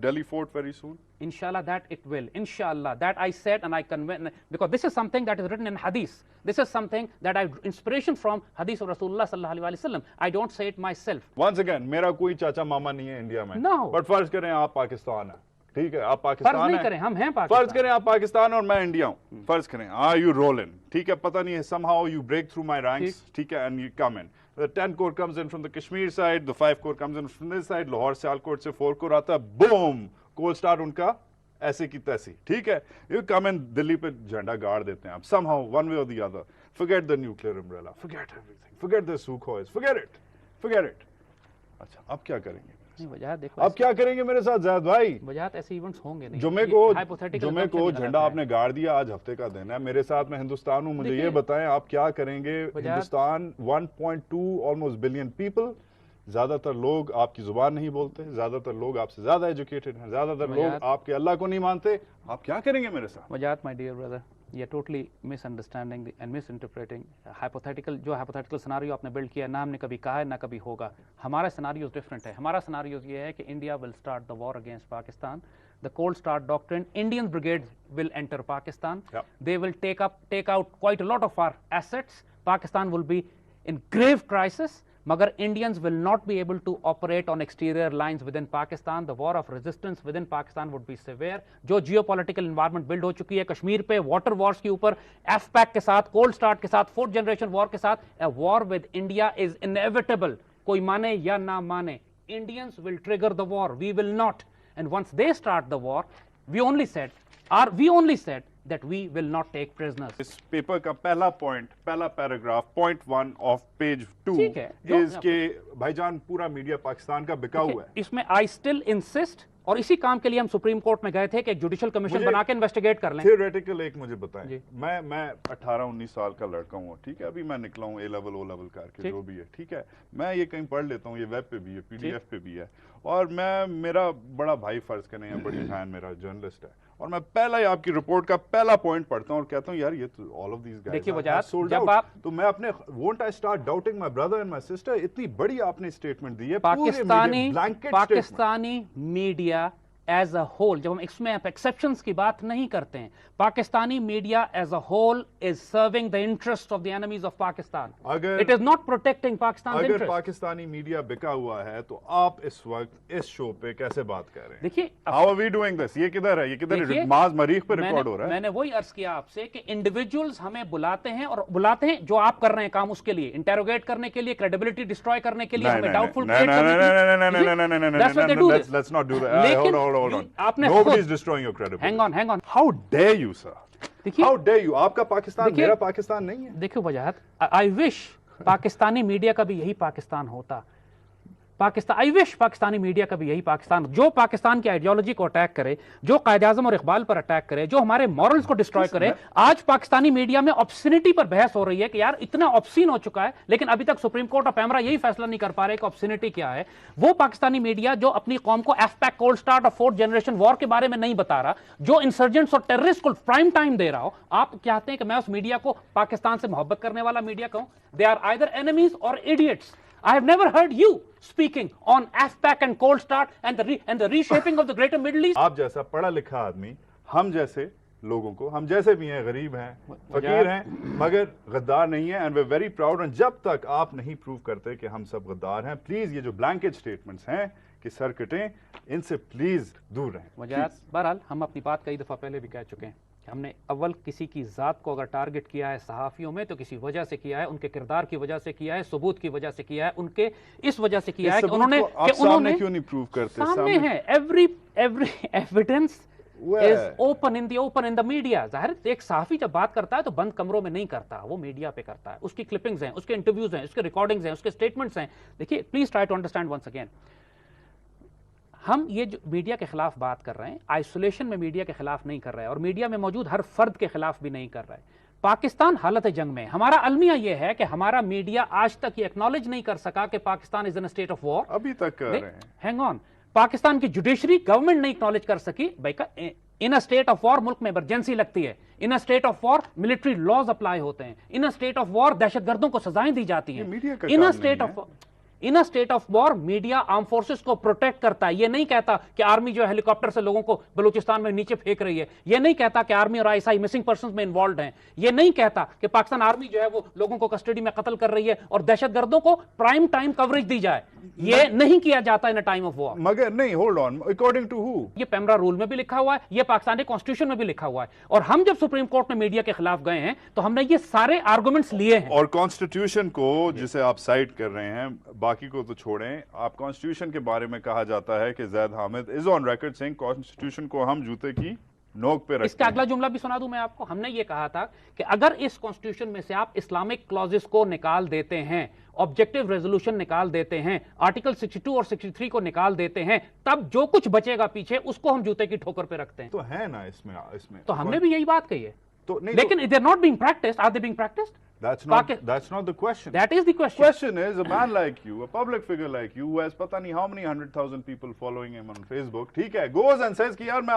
Delhi fort very soon? Inshallah that it will. Inshallah that I said, and I convey, because this is something that is written in hadith. This is something that I inspiration from hadith of Rasulullah sallallahu alaihi wasallam. I don't say it myself. Once again, मेरा कोई चाचा मामा नहीं है India में. No. But फर्ज करें आप पाकिस्तान है. ठीक है, आप पाकिस्तान फर्ज नहीं करें, हम हैं पाकिस्तान. फर्ज करें आप पाकिस्तान और मैं इंडिया हूँ. फर्ज करें, are you rolling? ठीक है, पता नहीं है, somehow you break through my ranks. ठीक है, and you come in. The 10 corps comes in from the Kashmir side, the 5 corps comes in from this side, Lahore Sialkot से 4 corps आता है, boom, cold start उनका ऐसे की तैसी. ठीक है, you come in, दिल्ली पे झंडा गाड़ देते हैं आप. Somehow, one way or the other, forget the nuclear umbrella, forget everything, forget the Sukhois, forget it. अच्छा, अब क्या करेंगे? नहीं, वजह देखो, अब क्या करेंगे मेरे साथ ज़ैद भाई? वजह ऐसे इवेंट्स होंगे नहीं. जुमे को झंडा आपने गाड़ दिया, आज हफ्ते का दिन है, मेरे साथ मैं हिंदुस्तान हूँ, मुझे ये बताएं आप क्या करेंगे? हिंदुस्तान 1.2 ऑलमोस्ट बिलियन पीपल, ज्यादातर लोग आपकी जुबान नहीं बोलते, ज्यादातर लोग आपसे ज्यादा एजुकेटेड हैं, ज्यादातर लोग आपके अल्लाह को नहीं मानते. आप क्या करेंगे मेरे साथ? वजाहत माय डियर ब्रदर, ये टोटली मिसअंडरस्टैंडिंग एंड मिसइंटरप्रेटिंग हाइपोथेटिकल. जो हाइपोथेटिकल सिनेरियो आपने बिल्ड किया, ना हमने कभी कहा है ना कभी होगा. हमारा सिनेरियो डिफरेंट है. हमारा सिनेरियो ये है कि India will start the war against Pakistan. The cold start doctrine, Indian brigades will enter Pakistan. Yep. They will take out quite a lot of our assets. Pakistan will be in grave crisis. Magar Indians will not be able to operate on exterior lines within Pakistan. The war of resistance within Pakistan would be severe. जो geopolitical environment build हो चुकी है कश्मीर पे, water wars के ऊपर, FPAC के साथ, cold start के साथ, 4th generation war के साथ, a war with India is inevitable. कोई माने या ना माने, Indians will trigger the war. We will not. And once they start the war, we only said that we will not take prisoners. इस paper का पहला पॉइंट, पहला paragraph, point 1 of page 2 is के भाईजान पूरा मीडिया पाकिस्तान का बिका हुआ है. इसमें आई स्टिल इंसिस्ट, और इसी काम के लिए हम सुप्रीम कोर्ट में गए थे कि एक जुडिशियल कमीशन बना के इन्वेस्टिगेट कर लें. थियोरेटिकल एक मुझे बताएं, मैं 18-19 साल का लड़का हूँ, ठीक है, अभी मैं निकला हूँ A level O level करके, जो भी है, ठीक है, मैं ये कहीं पढ़ लेता हूँ, ये वेब पे भी है, PDF पे भी है, और मेरा बड़ा भाई फर्ज करें या बड़ी बहन मेरा जर्नलिस्ट है, और मैं पहला ही आपकी रिपोर्ट का पहला पॉइंट पढ़ता हूँ और कहता हूँ यार ये तो all of these guys are sold out. तो मैं अपने won't I start doubting my brother and my sister. इतनी बड़ी आपने स्टेटमेंट दी है. Pakistani media as a whole, जब हम इसमें एक्सेप्शंस की बात नहीं करते हैं, Pakistani media as a whole is serving the interest of the enemies of Pakistan. It is not protecting Pakistan. अगर पाकिस्तानी मीडिया बिका हुआ है तो आप इस वक्त इस शो पे कैसे बात कर रहे हैं? देखिए, how are we doing this? ये किधर है? ये किधर माज मरीख पे रिकॉर्ड हो रहा है? मैंने वही अर्ज किया आपसे कि इंडिविजुअल्स हमें बुलाते हैं, और बुलाते हैं जो आप कर रहे हैं काम, उसके लिए इंटेरोगेट करने के लिए, क्रेडिबिलिटी डिस्ट्रॉय करने के लिए, हमें doubtful let's not do that. Hold on. Nobody is destroying your credibility. Hang on. How dare you, sir? How dare you? आपका पाकिस्तान मेरा पाकिस्तान नहीं है. देखियो वजाहत, I wish पाकिस्तानी मीडिया का भी यही पाकिस्तान होता. आई विश पाकिस्तानी मीडिया का भी यही पाकिस्तान, जो पाकिस्तान की आइडियोलॉजी को अटैक करे, जो कायद-ए-आज़म और इकबाल पर अटैक करे, जो हमारे मॉरल्स को डिस्ट्रॉय करे. आज पाकिस्तानी मीडिया में ऑब्सिनिटी पर बहस हो रही है कि यार इतना ऑब्सीन हो चुका है, लेकिन अभी तक सुप्रीम कोर्ट ऑफ एमरा यही फैसला नहीं कर पा रहे कि ऑब्सिनिटी क्या है. वो पाकिस्तानी मीडिया जो अपनी कौम को FPAC, कोल्ड स्टार्ट और 4th जनरेशन वॉर के बारे में नहीं बता रहा, जो इंसर्जेंट्स और टेररिस्ट को प्राइम टाइम दे रहा हो, आप चाहते हैं कि मैं उस मीडिया को पाकिस्तान से मोहब्बत करने वाला मीडिया कहूं? दे आर आइदर एनिमीज और idiots. I have never heard you speaking on FPAC and cold start and the reshaping of the greater Middle East. आप जैसा पढ़ा लिखा आदमी, हम जैसे लोगों को, हम जैसे भी हैं, गरीब हैं, फकीर हैं, मगर गद्दार नहीं है. And we very proud. एंड जब तक आप नहीं प्रूव करते कि हम सब गद्दार हैं, प्लीज ये जो ब्लैंकेट स्टेटमेंट्स हैं कि सर कटें, इनसे प्लीज दूर रहें. बहरहाल हम अपनी बात कई दफा पहले भी कह चुके हैं. हमने अव्वल किसी की ज़ात को अगर टारगेट किया है सहाफ़ियों में, तो किसी वजह से किया है, उनके किरदार की वजह से किया है, सबूत की वजह से किया है, उनके इस वजह से किया है कि उन्होंने क्यों नहीं प्रूव करते? सामने है. Every evidence is open in the media. जाहिर एक सहाफ़ी जब बात करता है तो बंद कमरों में नहीं करता, वो मीडिया पे करता है. उसकी क्लिपिंग्स हैं, उसके इंटरव्यूज हैं, उसके रिकॉर्डिंग्स हैं, उसके स्टेटमेंट्स हैं. देखिए, please try to understand once again, हम ये जो मीडिया के खिलाफ बात कर रहे हैं, आइसोलेशन में मीडिया के खिलाफ नहीं कर रहे हैं, और मीडिया में मौजूद हर फर्द के खिलाफ भी नहीं कर रहे हैं. पाकिस्तान हालत जंग में. हमारा अलमिया यह है कि हमारा मीडिया आज तक ये एक्नॉलेज नहीं कर सका कि Pakistan is in state of war. अभी तक कर रहे हैं. Hang on. पाकिस्तान की जुडिशरी गवर्नमेंट नहीं एक्नॉलेज कर सकी. भाई in a state of war मुल्क में इमरजेंसी लगती है. In a state of war military laws apply होते हैं. In a state of war दहशतगर्दों को सजाएं दी जाती हैं. In a state of in a state of war media arm forces को प्रोटेक्ट करता है। ये नहीं कहता कि आर्मी जो है हेलीकॉप्टर से लोगों को बलूचिस्तान में नीचे फेंक रही है, ये नहीं कहता कि आर्मी और आईएसआई मिसिंग पर्संस में इन्वॉल्व हैं, ये नहीं कहता कि पाकिस्तान आर्मी जो है वो लोगों को कस्टडी में कत्ल कर रही है और दहशतगर्दों को प्राइम टाइम कवरेज दी जाए। ये नहीं किया जाता in a time of war. मगर नहीं, hold on, according to who? ये पेमरा रूल में भी लिखा हुआ है, ये पाकिस्तानी कॉन्स्टिट्यूशन में भी लिखा हुआ है, और हम जब सुप्रीम कोर्ट में मीडिया के खिलाफ गए हैं तो हमने ये सारे आर्गुमेंट्स लिए हैं। और कॉन्स्टिट्यूशन को जिसे आप साइड कर रहे हैं, बाकी को तो छोड़ें, आप कॉन्स्टिट्यूशन के बारे में कहा जाता है कि Zaid Hamid is on record saying constitution को हम जूते की नोक पे रखते इसका हैं। अगला जुमला भी सुना दूं मैं आपको। हमने ये कहा था कि अगर इस कॉन्स्टिट्यूशन में से आप इस्लामिक क्लॉजेस को निकाल देते हैं, ऑब्जेक्टिव रेजोल्यूशन निकाल देते हैं, आर्टिकल 62 और 63 को निकाल देते हैं, तब जो कुछ बचेगा पीछे उसको हम जूते की ठोकर पे रखते हैं। तो है ना इसमें तो हमने भी यही बात कही है, तो नहीं, लेकिन they are not being practised. Are they being practised? that's not the question. That is the question. Question is, a man like you, a public figure like you, who has पता नहीं how many 100,000 people following him on Facebook, ठीक है, goes and says कि यार मैं